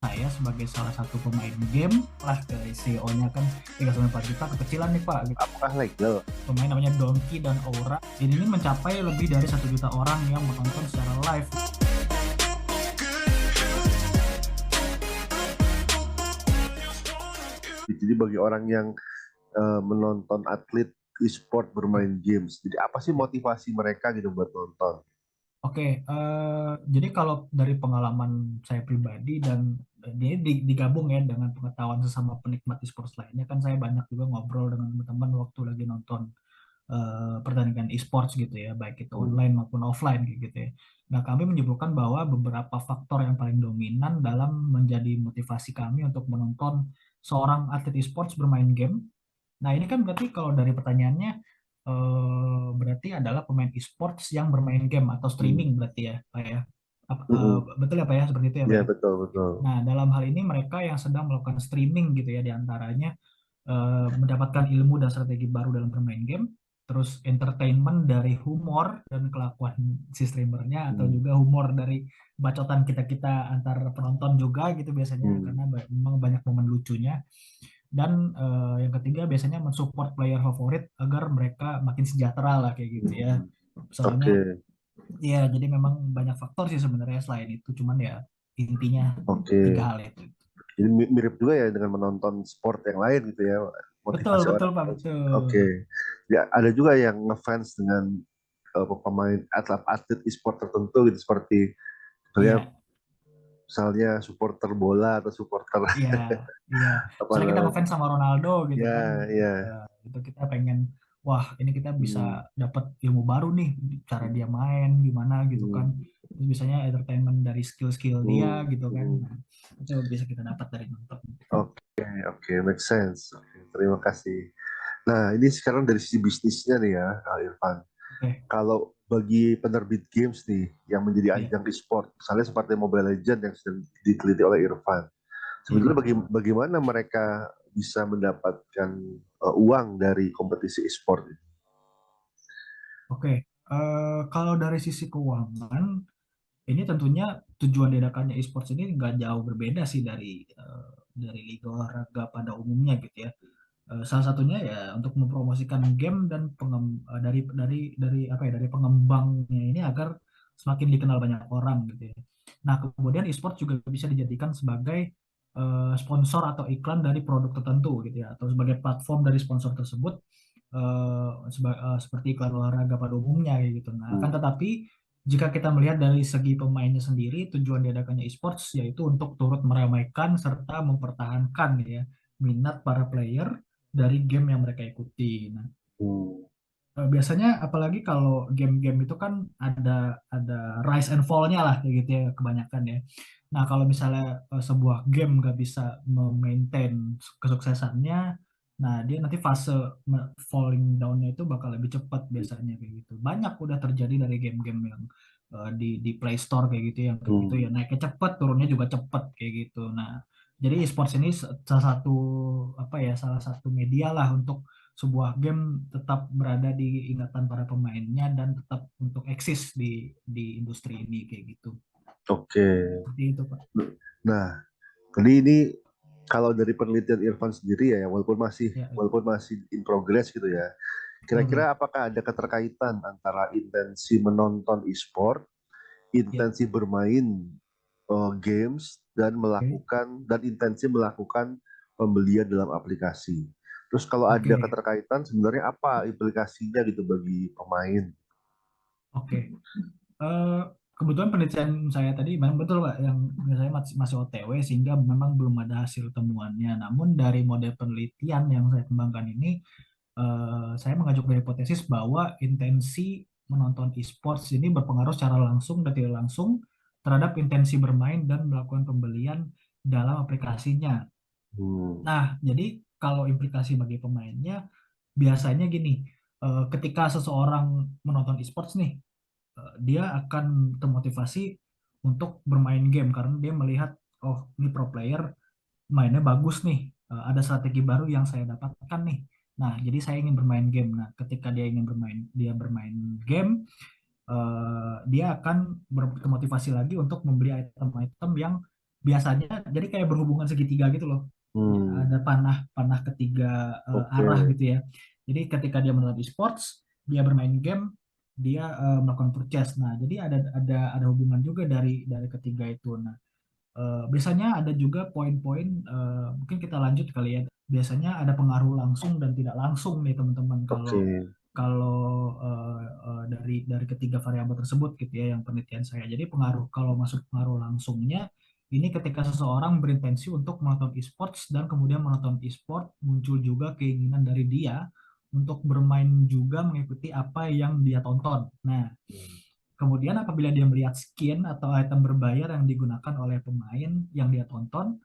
saya sebagai salah satu pemain game lah ke CEO-nya kan 3,4 juta kekecilan nih Pak gitu. Apakah legal? Pemain namanya Donkey dan Aura. Ini mencapai lebih dari 1 juta orang yang menonton secara live. Jadi bagi orang yang menonton atlet e-sport bermain games, jadi apa sih motivasi mereka gitu buat nonton? Oke, jadi kalau dari pengalaman saya pribadi dan dia digabung ya dengan pengetahuan sesama penikmat e-sports lainnya, kan saya banyak juga ngobrol dengan teman-teman waktu lagi nonton pertandingan e-sports gitu ya, baik itu Hmm. online maupun offline kayak gitu ya. Nah, kami menyebutkan bahwa beberapa faktor yang paling dominan dalam menjadi motivasi kami untuk menonton seorang atlet e-sports bermain game. Nah, ini kan berarti kalau dari pertanyaannya berarti adalah pemain e-sports yang bermain game atau Hmm. streaming berarti ya, Pak ya. Hmm. Betul ya Pak ya, seperti itu ya Pak Ya, ya. betul betul. Nah, dalam hal ini mereka yang sedang melakukan streaming gitu ya, diantaranya mendapatkan ilmu dan strategi baru dalam bermain game, terus entertainment dari humor dan kelakuan si streamernya, atau Hmm. juga humor dari bacotan kita-kita antar penonton juga gitu biasanya, Hmm. karena memang banyak momen lucunya. Dan yang ketiga biasanya mensupport player favorit agar mereka makin sejahtera lah kayak gitu ya. Hmm. Soalnya Oke, ya jadi memang banyak faktor sih sebenarnya selain itu, cuman ya intinya oke. tiga hal itu. Jadi mirip juga ya dengan menonton sport yang lain gitu ya, Betul, motivasi betul orang. Pak, betul. Oke, ya ada juga yang ngefans dengan pemain atlet e-sport tertentu gitu, seperti misalnya Iya, misalnya supporter bola atau supporter iya, iya. apa Misalnya kita namanya? ngefans sama Ronaldo gitu kan, Ya, ya. itu kita pengen, wah ini kita bisa Hmm. dapat ilmu baru nih, cara dia main gimana gitu kan. Hmm. Terus biasanya entertainment dari skill-skill dia Hmm. gitu kan. Hmm. Nah, itu bisa kita dapat dari nonton. Oke, oke, make sense. Oke, terima kasih. Nah, ini sekarang dari sisi bisnisnya nih ya, Kak Irfan. Oke, Kalau bagi penerbit games nih yang menjadi iya, ajang e-sport, misalnya seperti Mobile Legends yang sedang diteliti oleh Irfan, iya sebetulnya Pak. bagaimana mereka bisa mendapatkan uang dari kompetisi e-sport ini? Oke, kalau dari sisi keuangan, ini tentunya tujuan diadakannya e-sports ini nggak jauh berbeda sih dari liga olahraga pada umumnya gitu ya. Salah satunya ya untuk mempromosikan game dan dari apa ya, dari pengembangnya ini agar semakin dikenal banyak orang gitu ya. Nah, kemudian e-sport juga bisa dijadikan sebagai sponsor atau iklan dari produk tertentu gitu ya, atau sebagai platform dari sponsor tersebut, seperti iklan olahraga pada umumnya kayak gitu. Nah, akan Hmm. tetapi jika kita melihat dari segi pemainnya sendiri, tujuan diadakannya e-sports yaitu untuk turut meramaikan serta mempertahankan ya minat para player dari game yang mereka ikuti. Nah, Hmm. biasanya apalagi kalau game-game itu kan ada rise and fall-nya lah kayak gitu ya kebanyakan ya. Nah, kalau misalnya sebuah game nggak bisa memaintain kesuksesannya, nah dia nanti fase falling down-nya itu bakal lebih cepat biasanya kayak gitu. Banyak udah terjadi dari game-game yang di Play Store kayak gitu yang kayak gitu ya, Hmm. naiknya cepet turunnya juga cepet kayak gitu. Nah, jadi e-sports ini salah satu apa ya, salah satu media lah untuk sebuah game tetap berada di ingatan para pemainnya dan tetap untuk eksis di industri ini kayak gitu. Oke. Seperti itu, Pak. Nah, jadi ini kalau dari penelitian Irfan sendiri ya, Ya, walaupun masih in progress gitu ya, betul. kira-kira apakah ada keterkaitan antara intensi menonton e-sport, Ya, intensi bermain games oke. dan intensi melakukan pembelian dalam aplikasi. Terus kalau ada Oke. keterkaitan sebenarnya apa implikasinya gitu bagi pemain? Oke. Eh, Kebetulan penelitian saya tadi memang betul Pak, yang saya masih OTW sehingga memang belum ada hasil temuannya. Namun dari model penelitian yang saya kembangkan ini, saya mengajukan hipotesis bahwa intensi menonton e-sports ini berpengaruh secara langsung dan tidak langsung terhadap intensi bermain dan melakukan pembelian dalam aplikasinya. Hmm. Nah, jadi kalau implikasi bagi pemainnya biasanya gini, ketika seseorang menonton e-sports nih, dia akan termotivasi untuk bermain game karena dia melihat, oh ini pro player mainnya bagus nih. Ada strategi baru yang saya dapatkan nih. Nah, jadi saya ingin bermain game. Nah, ketika dia bermain game, dia akan termotivasi lagi untuk membeli item-item yang biasanya jadi kayak berhubungan segitiga gitu loh. Hmm. Ada panah panah ketiga Oke. arah gitu ya. Jadi ketika dia menonton e-sports, dia bermain game, dia melakukan purchase. Nah, jadi ada hubungan juga dari ketiga itu. Nah, biasanya ada juga poin-poin, mungkin kita lanjut kali ya. Biasanya ada pengaruh langsung dan tidak langsung nih teman-teman kalau Oke. kalau dari ketiga variabel tersebut gitu ya yang penelitian saya. Jadi pengaruh kalau masuk pengaruh langsungnya ini ketika seseorang berintensi untuk menonton e-sports dan kemudian menonton e-sport muncul juga keinginan dari dia untuk bermain juga mengikuti apa yang dia tonton. Nah, kemudian apabila dia melihat skin atau item berbayar yang digunakan oleh pemain yang dia tonton,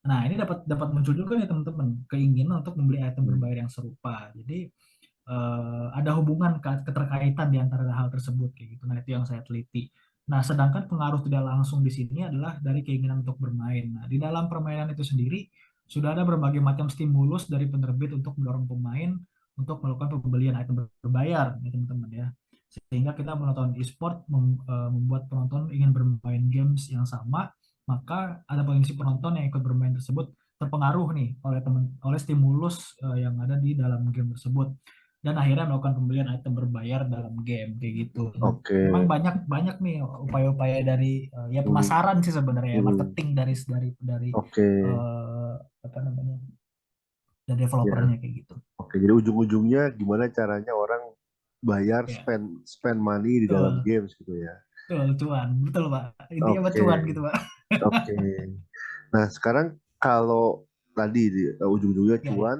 nah ini dapat dapat muncul juga nih teman-teman keinginan untuk membeli item Hmm. berbayar yang serupa. Jadi ada hubungan keterkaitan di antara hal tersebut kayak gitu. Nah, itu yang saya teliti. Nah, sedangkan pengaruh tidak langsung di sini adalah dari keinginan untuk bermain. Nah, di dalam permainan itu sendiri sudah ada berbagai macam stimulus dari penerbit untuk mendorong pemain untuk melakukan pembelian item berbayar, ya teman-teman ya. Sehingga kita menonton e-sport membuat penonton ingin bermain games yang sama, maka ada potensi penonton yang ikut bermain tersebut terpengaruh nih oleh stimulus yang ada di dalam game tersebut dan akhirnya melakukan pembelian item berbayar dalam game kayak gitu. Nah, Oke. memang banyak banyak nih upaya-upaya dari ya Hmm. pemasaran sih sebenarnya ya, Hmm. marketing dari Oke. apa namanya dari Ya. developernya kayak gitu. Oke. Jadi ujung-ujungnya gimana caranya orang bayar Ya, spend spend money di dalam betul, games gitu ya. betul cuan, betul Pak. Intinya Oke. cuan gitu Pak. Oke. Nah, sekarang kalau tadi ujung-ujungnya Ya, ya. cuan,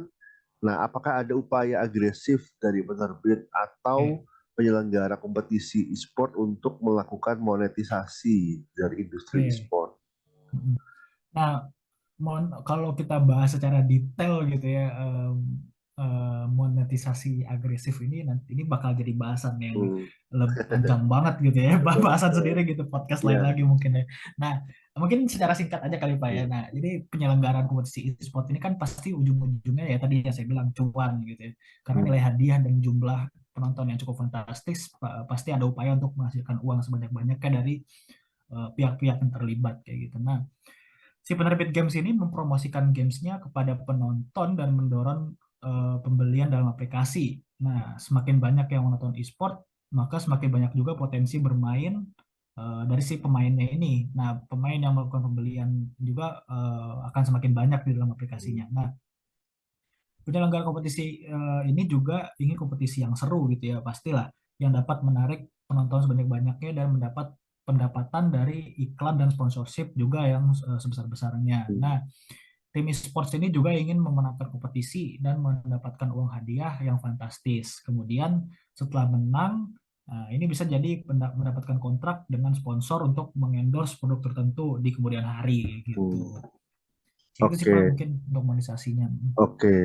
nah apakah ada upaya agresif dari penerbit atau Oke. penyelenggara kompetisi e-sport untuk melakukan monetisasi dari industri Oke. e-sport? Mm-mm. Nah, kalau kita bahas secara detail gitu ya, monetisasi agresif ini nanti ini bakal jadi bahasan yang Hmm. lebih panjang banget gitu ya, Betul, bahasan betul. sendiri gitu, podcast lain Ya. lagi mungkin ya. Nah, mungkin secara singkat aja kali Pak ya. Hmm. Nah, jadi penyelenggaraan kompetisi e-sport ini kan pasti ujung-ujungnya ya tadi yang saya bilang cuan gitu ya, karena Hmm. nilai hadiah dan jumlah penonton yang cukup fantastis, pasti ada upaya untuk menghasilkan uang sebanyak-banyaknya dari pihak-pihak yang terlibat kayak gitu. Nah, si penerbit games ini mempromosikan gamesnya kepada penonton dan mendorong pembelian dalam aplikasi. Nah, semakin banyak yang menonton e-sport, maka semakin banyak juga potensi bermain dari si pemainnya ini. Nah, pemain yang melakukan pembelian juga akan semakin banyak di dalam aplikasinya. Nah, penyelenggara kompetisi ini juga ingin kompetisi yang seru gitu ya, pastilah, yang dapat menarik penonton sebanyak-banyaknya dan mendapat pendapatan dari iklan dan sponsorship juga yang sebesar-besarnya. Hmm. Nah, tim esports ini juga ingin memenangkan kompetisi dan mendapatkan uang hadiah yang fantastis. Kemudian setelah menang, nah, ini bisa jadi mendapatkan kontrak dengan sponsor untuk mengendorse produk tertentu di kemudian hari Hmm. gitu. Itu sih Pak Oke, mungkin untuk monetisasinya. oke.